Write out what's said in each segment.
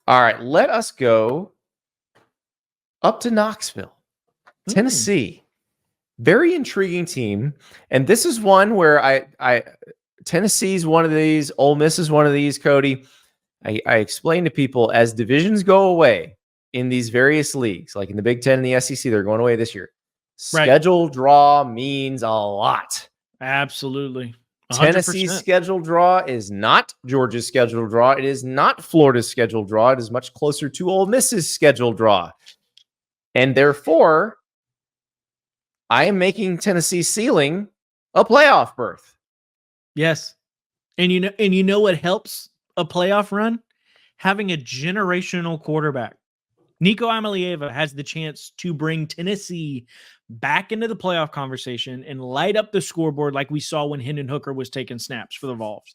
All right, let us go up to Knoxville, Tennessee. Very intriguing team. And this is one where Tennessee's one of these, Ole Miss is one of these, Cody. I explain to people as divisions go away in these various leagues, like in the Big Ten and the SEC, they're going away this year. Schedule draw means a lot. Absolutely. 100%. Tennessee's schedule draw is not Georgia's schedule draw. It is not Florida's schedule draw. It is much closer to Ole Miss's schedule draw. And therefore, I am making Tennessee's ceiling a playoff berth. Yes. And you know what helps a playoff run? Having a generational quarterback. Nico Iamaleava has the chance to bring Tennessee back into the playoff conversation and light up the scoreboard like we saw when Hendon Hooker was taking snaps for the Vols.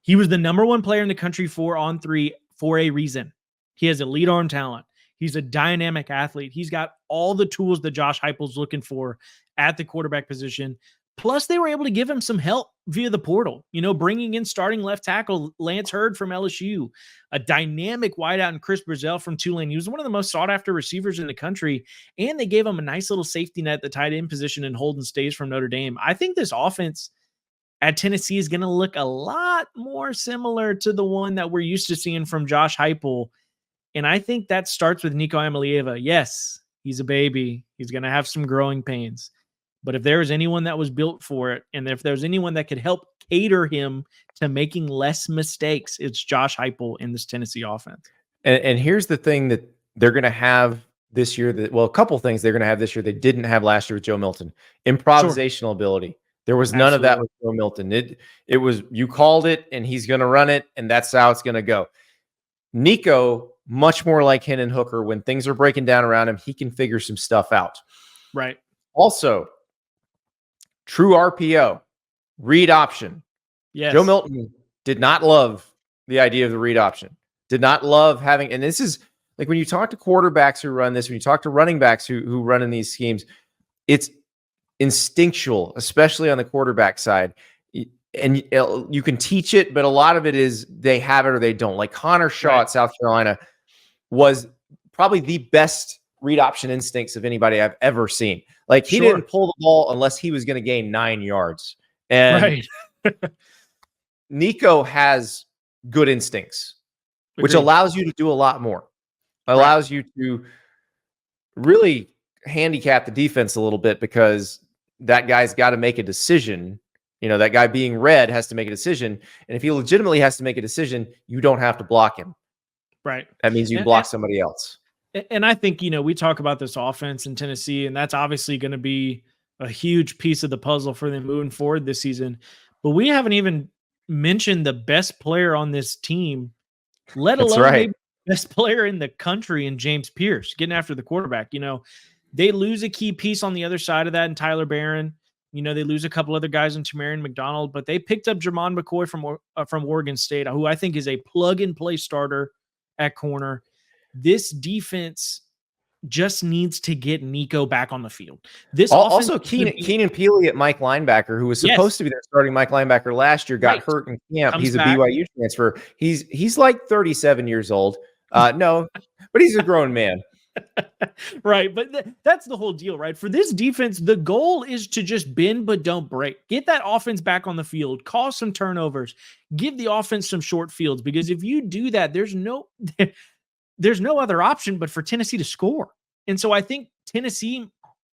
He was the #1 player in the country for On3 for a reason. He has elite arm talent. He's a dynamic athlete. He's got all the tools that Josh Heupel's looking for at the quarterback position. Plus, they were able to give him some help via the portal, bringing in starting left tackle Lance Hurd from LSU, a dynamic wideout in Chris Brazell from Tulane. He was one of the most sought-after receivers in the country, and they gave him a nice little safety net at the tight end position in Holden Stays from Notre Dame. I think this offense at Tennessee is going to look a lot more similar to the one that we're used to seeing from Josh Heupel, and I think that starts with Nico Iamaleava. Yes, he's a baby. He's going to have some growing pains. But if there was anyone that was built for it, and if there's anyone that could help cater him to making less mistakes, it's Josh Heupel in this Tennessee offense. And here's the thing that they're going to have this year. A couple things they're going to have this year they didn't have last year with Joe Milton. Improvisational ability. There was none of that with Joe Milton. It was, you called it, and he's going to run it, and that's how it's going to go. Nico, much more like Hendon Hooker, when things are breaking down around him, he can figure some stuff out. Right. Also, true RPO, read option. Yes. Joe Milton did not love the idea of the read option. Did not love having, and this is like when you talk to quarterbacks who run this, when you talk to running backs who run in these schemes, it's instinctual, especially on the quarterback side. And you can teach it, but a lot of it is they have it or they don't. Like Connor Shaw at South Carolina was probably the best read option instincts of anybody I've ever seen. Like he didn't pull the ball unless he was going to gain 9 yards. And Nico has good instincts, which allows you to do a lot more. Allows you to really handicap the defense a little bit because that guy's got to make a decision. That guy being red has to make a decision. And if he legitimately has to make a decision, you don't have to block him. Right. That means you block somebody else. And I think, we talk about this offense in Tennessee, and that's obviously going to be a huge piece of the puzzle for them moving forward this season. But we haven't even mentioned the best player on this team, let alone maybe the best player in the country in James Pearce, getting after the quarterback. They lose a key piece on the other side of that in Tyler Barron. They lose a couple other guys in Tamarion McDonald, but they picked up Jermon McCoy from Oregon State, who I think is a plug-and-play starter at corner. This defense just needs to get Nico back on the field. This also Keenan Peely at Mike linebacker, who was supposed to be their starting Mike linebacker last year, got hurt in camp. He's a BYU transfer. He's like 37 years old. No, but he's a grown man. Right. But that's the whole deal, right? For this defense, the goal is to just bend but don't break. Get that offense back on the field, cause some turnovers, give the offense some short fields, because if you do that, there's no other option but for Tennessee to score. And so I think Tennessee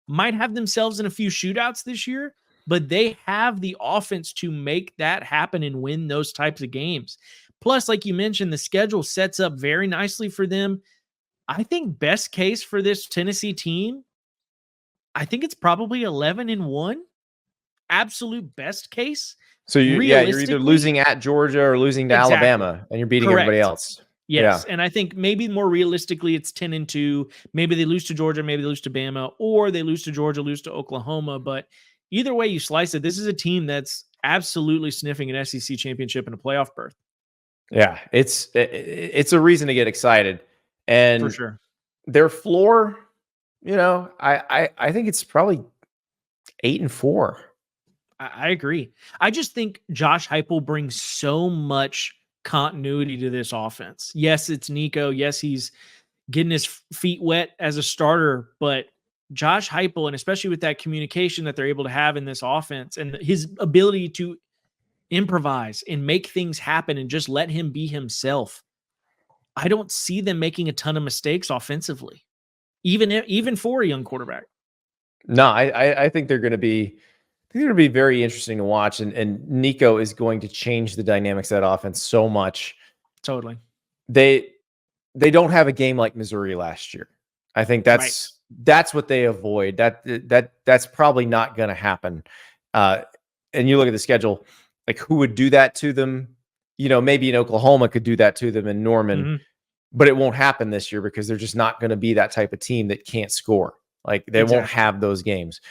might have themselves in a few shootouts this year, but they have the offense to make that happen and win those types of games. Plus, like you mentioned, the schedule sets up very nicely for them. I think best case for this Tennessee team, I think it's probably 11-1. Absolute best case. So you're either losing at Georgia or losing to Alabama, and you're beating everybody else. Yes, and I think maybe more realistically, it's 10-2. Maybe they lose to Georgia, maybe they lose to Bama, or they lose to Georgia, lose to Oklahoma. But either way you slice it, this is a team that's absolutely sniffing an SEC championship and a playoff berth. Yeah, it's a reason to get excited. And for sure, their floor, I think it's probably 8-4. I agree. I just think Josh Heupel brings so much continuity to this offense. Yes, it's Nico. Yes, he's getting his feet wet as a starter, but Josh Heupel, and especially with that communication that they're able to have in this offense and his ability to improvise and make things happen and just let him be himself, I don't see them making a ton of mistakes offensively, even for a young quarterback. No, I think they're going to be. I think it'll be very interesting to watch, and Nico is going to change the dynamics of that offense so much. Totally. They don't have a game like Missouri last year. I think that's what they avoid. That's probably not going to happen. And you look at the schedule, like who would do that to them? You know, maybe in Oklahoma could do that to them in Norman, but it won't happen this year because they're just not going to be that type of team that can't score. Like they won't have those games.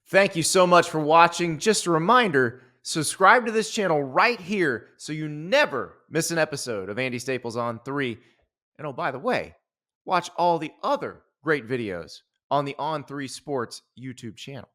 Thank you so much for watching. Just a reminder, subscribe to this channel right here so you never miss an episode of Andy Staples on 3. And oh, by the way, watch all the other great videos on the On3 Sports YouTube channel.